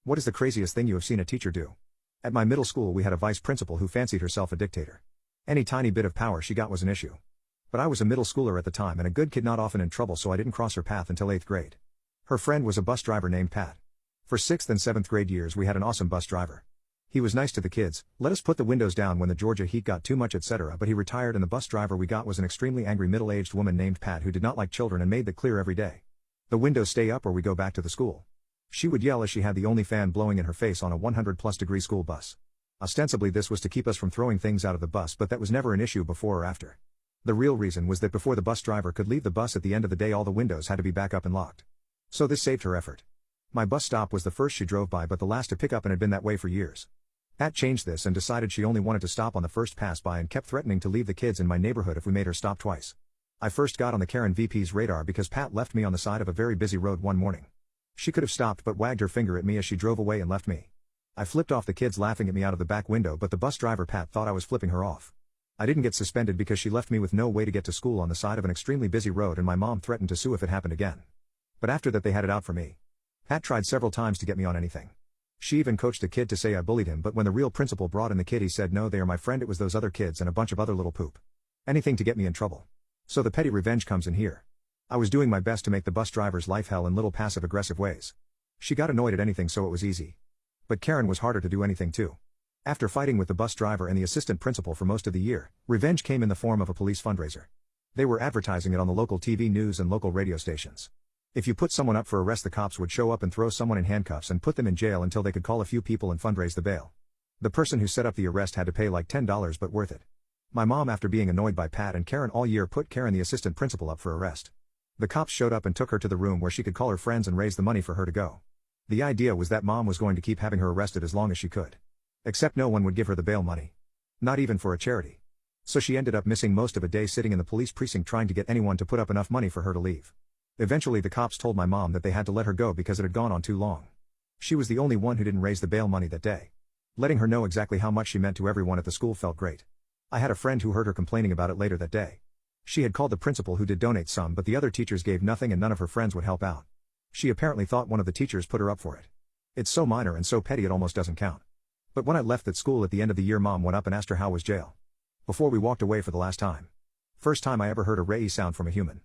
What is the craziest thing you have seen a teacher do? At my middle school we had a vice principal who fancied herself a dictator. Any tiny bit of power she got was an issue. But I was a middle schooler at the time and a good kid not often in trouble, so I didn't cross her path until 8th grade. Her friend was a bus driver named Pat. For 6th and 7th grade years we had an awesome bus driver. He was nice to the kids, let us put the windows down when the Georgia heat got too much, etc. But he retired and the bus driver we got was an extremely angry middle-aged woman named Pat who did not like children and made that clear every day. The windows stay up or we go back to the school. She would yell as she had the only fan blowing in her face on a 100-plus-degree school bus. Ostensibly this was to keep us from throwing things out of the bus, but that was never an issue before or after. The real reason was that before the bus driver could leave the bus at the end of the day all the windows had to be back up and locked. So this saved her effort. My bus stop was the first she drove by but the last to pick up and had been that way for years. Pat changed this and decided she only wanted to stop on the first pass by and kept threatening to leave the kids in my neighborhood if we made her stop twice. I first got on the Karen VP's radar because Pat left me on the side of a very busy road one morning. She could have stopped but wagged her finger at me as she drove away and left me. I flipped off the kids laughing at me out of the back window, but the bus driver Pat thought I was flipping her off. I didn't get suspended because she left me with no way to get to school on the side of an extremely busy road and my mom threatened to sue if it happened again. But after that they had it out for me. Pat tried several times to get me on anything. She even coached a kid to say I bullied him, but when the real principal brought in the kid he said no, they are my friend, it was those other kids and a bunch of other little poop. Anything to get me in trouble. So the petty revenge comes in here. I was doing my best to make the bus driver's life hell in little passive-aggressive ways. She got annoyed at anything so it was easy. But Karen was harder to do anything to. After fighting with the bus driver and the assistant principal for most of the year, revenge came in the form of a police fundraiser. They were advertising it on the local TV news and local radio stations. If you put someone up for arrest, the cops would show up and throw someone in handcuffs and put them in jail until they could call a few people and fundraise the bail. The person who set up the arrest had to pay like $10, but worth it. My mom, after being annoyed by Pat and Karen all year, put Karen, the assistant principal, up for arrest. The cops showed up and took her to the room where she could call her friends and raise the money for her to go. The idea was that mom was going to keep having her arrested as long as she could. Except no one would give her the bail money. Not even for a charity. So she ended up missing most of a day sitting in the police precinct trying to get anyone to put up enough money for her to leave. Eventually the cops told my mom that they had to let her go because it had gone on too long. She was the only one who didn't raise the bail money that day. Letting her know exactly how much she meant to everyone at the school felt great. I had a friend who heard her complaining about it later that day. She had called the principal who did donate some, but the other teachers gave nothing and none of her friends would help out. She apparently thought one of the teachers put her up for it. It's so minor and so petty it almost doesn't count. But when I left that school at the end of the year, mom went up and asked her how was jail. Before we walked away for the last time. First time I ever heard a ray sound from a human.